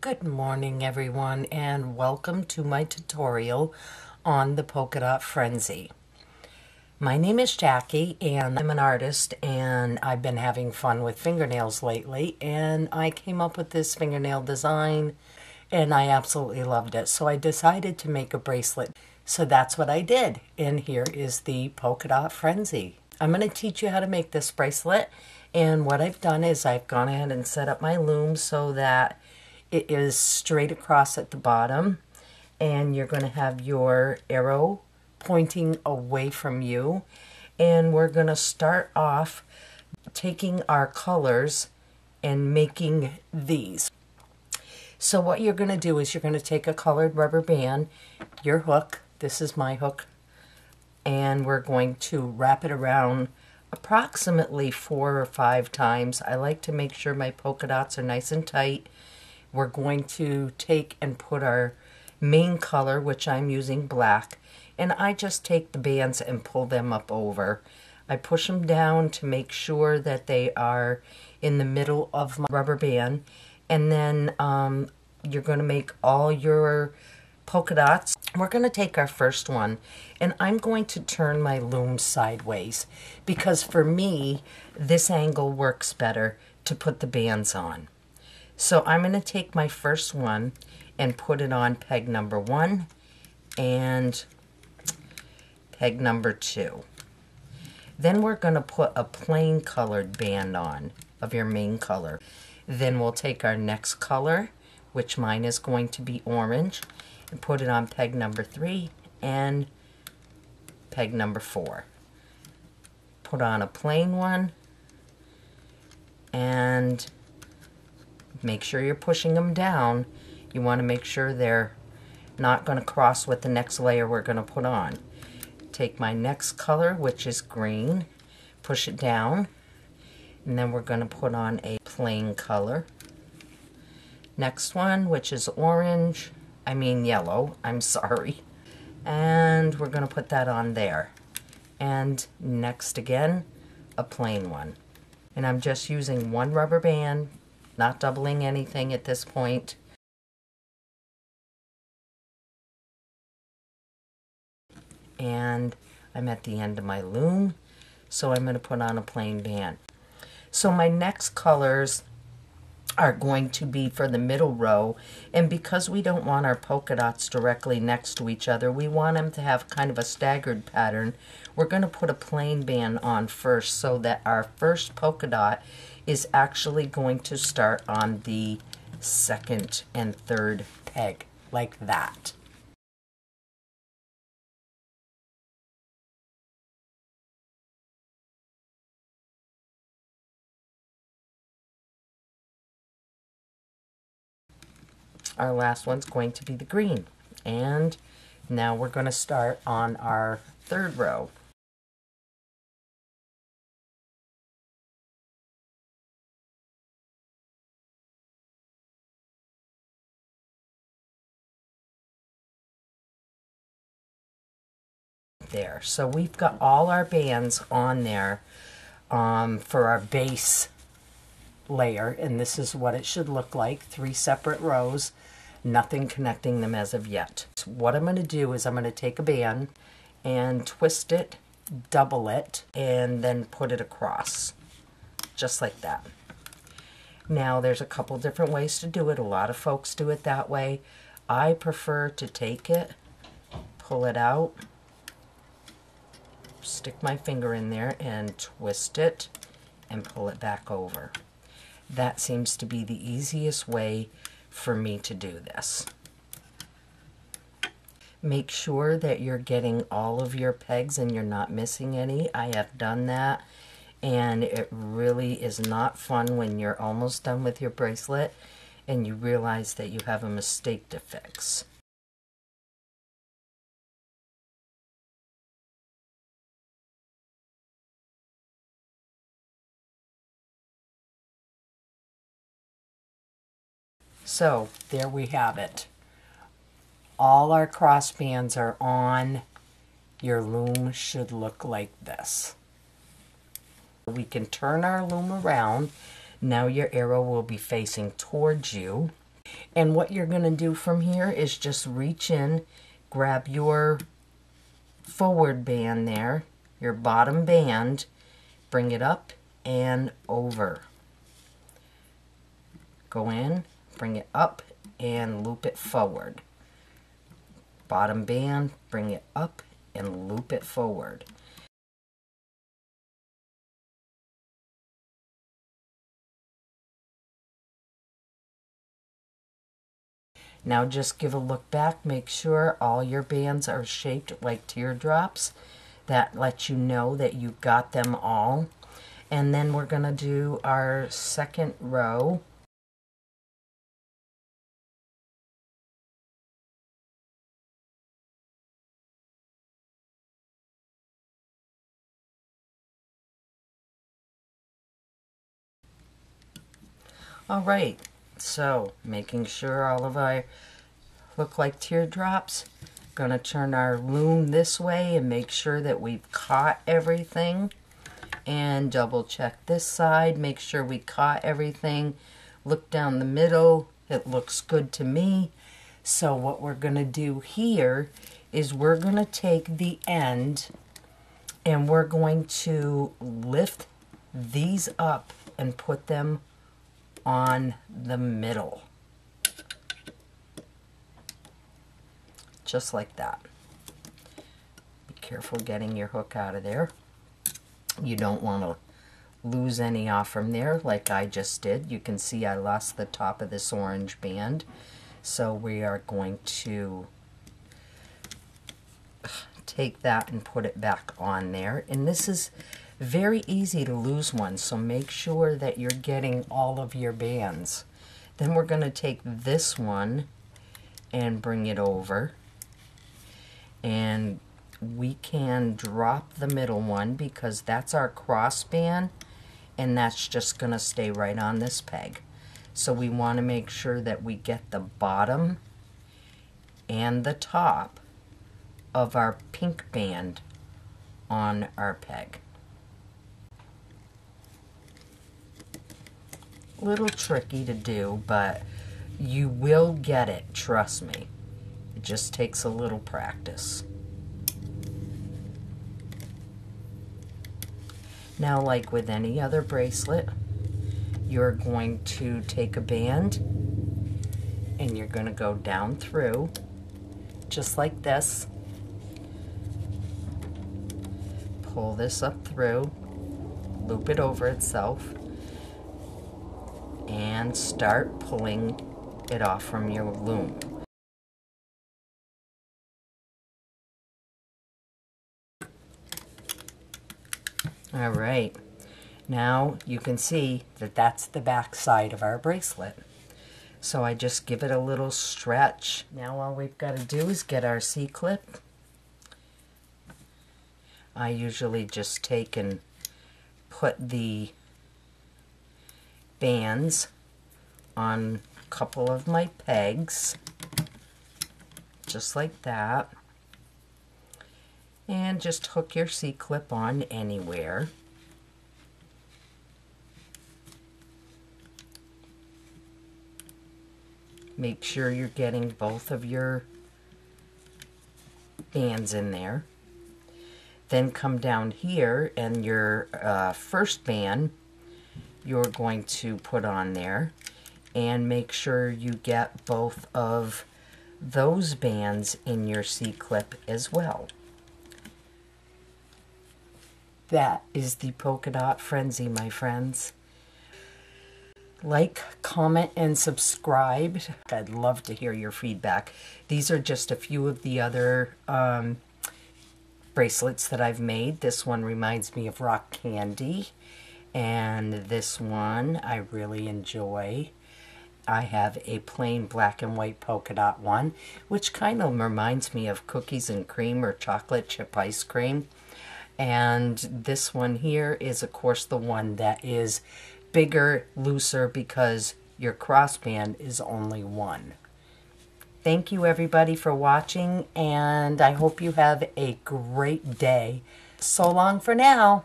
Good morning everyone, and welcome to my tutorial on the Polka Dot Frenzy. My name is Jackie and I'm an artist, and I've been having fun with fingernails lately, and I came up with this fingernail design and I absolutely loved it. So I decided to make a bracelet. So that's what I did, and here is the Polka Dot Frenzy. I'm going to teach you how to make this bracelet, and what I've done is I've gone ahead and set up my loom so that it is straight across at the bottom, and you're going to have your arrow pointing away from you. And we're going to start off taking our colors and making these. So what you're going to do is you're going to take a colored rubber band, your hook, this is my hook, and we're going to wrap it around approximately 4 or 5 times. I like to make sure my polka dots are nice and tight. We're going to take and put our main color, which I'm using black, and I just take the bands and pull them up over. I push them down to make sure that they are in the middle of my rubber band, and then you're going to make all your polka dots. We're going to take our first one, and I'm going to turn my loom sideways because for me this angle works better to put the bands on. So I'm going to take my first one and put it on peg number 1 and peg number 2. Then we're going to put a plain colored band on of your main color. Then we'll take our next color, which mine is going to be orange, and put it on peg number 3 and peg number 4. Put on a plain one and make sure you're pushing them down. You want to make sure they're not going to cross with the next layer we're going to put on. Take my next color, which is green, push it down, and then we're going to put on a plain color. Next one, which is yellow, I'm sorry. And we're going to put that on there. And next again, a plain one. And I'm just using one rubber band, not doubling anything at this point. And I'm at the end of my loom, so I'm going to put on a plain band. So my next colors are going to be for the middle row, and because we don't want our polka dots directly next to each other, we want them to have kind of a staggered pattern. We're going to put a plain band on first so that our first polka dot is actually going to start on the second and third peg, like that. Our last one's going to be the green. And now we're going to start on our third row. There. So we've got all our bands on there for our base layer, and this is what it should look like. 3 separate rows, nothing connecting them as of yet. So what I'm going to do is I'm going to take a band and twist it, double it, and then put it across, just like that. Now there's a couple different ways to do it. A lot of folks do it that way. I prefer to take it, pull it out, stick my finger in there and twist it and pull it back over. That seems to be the easiest way for me to do this. Make sure that you're getting all of your pegs and you're not missing any. I have done that, and it really is not fun when you're almost done with your bracelet and you realize that you have a mistake to fix. So there we have it. All our cross bands are on. Your loom should look like this. We can turn our loom around. Now your arrow will be facing towards you. And what you're going to do from here is just reach in, grab your forward band there, your bottom band, bring it up and over. Go in, bring it up and loop it forward. Bottom band, bring it up and loop it forward. Now just give a look back, make sure all your bands are shaped like teardrops. That lets you know that you got them all. And then we're going to do our second row. All right, so making sure all of our look like teardrops. Going to turn our loom this way and make sure that we've caught everything. And double check this side, make sure we caught everything. Look down the middle, it looks good to me. So what we're going to do here is we're going to take the end and we're going to lift these up and put them on the middle. Just like that. Be careful getting your hook out of there. You don't want to lose any off from there like I just did. You can see I lost the top of this orange band. So we are going to take that and put it back on there. And this is very easy to lose one, so make sure that you're getting all of your bands. Then we're going to take this one and bring it over. And we can drop the middle one because that's our cross band and that's just going to stay right on this peg. So we want to make sure that we get the bottom and the top of our pink band on our peg. A little tricky to do, but you will get it, trust me. It just takes a little practice. Now, like with any other bracelet, you're going to take a band and you're going to go down through just like this. Pull this up through, loop it over itself, and start pulling it off from your loom. All right, now you can see that that's the back side of our bracelet. So I just give it a little stretch. Now all we've got to do is get our C-clip. I usually just take and put the bands on a couple of my pegs, just like that. And just hook your C-clip on anywhere. Make sure you're getting both of your bands in there. Then come down here and your first band you're going to put on there, and make sure you get both of those bands in your C-clip as well. That is the Polka Dot Frenzy, my friends. Like, comment, and subscribe. I'd love to hear your feedback. These are just a few of the other bracelets that I've made. This one reminds me of rock candy, and this one I really enjoy. I have a plain black and white polka dot one, which kind of reminds me of cookies and cream or chocolate chip ice cream. And this one here is, of course, the one that is bigger, looser, because your crossband is only one. Thank you, everybody, for watching, and I hope you have a great day. So long for now.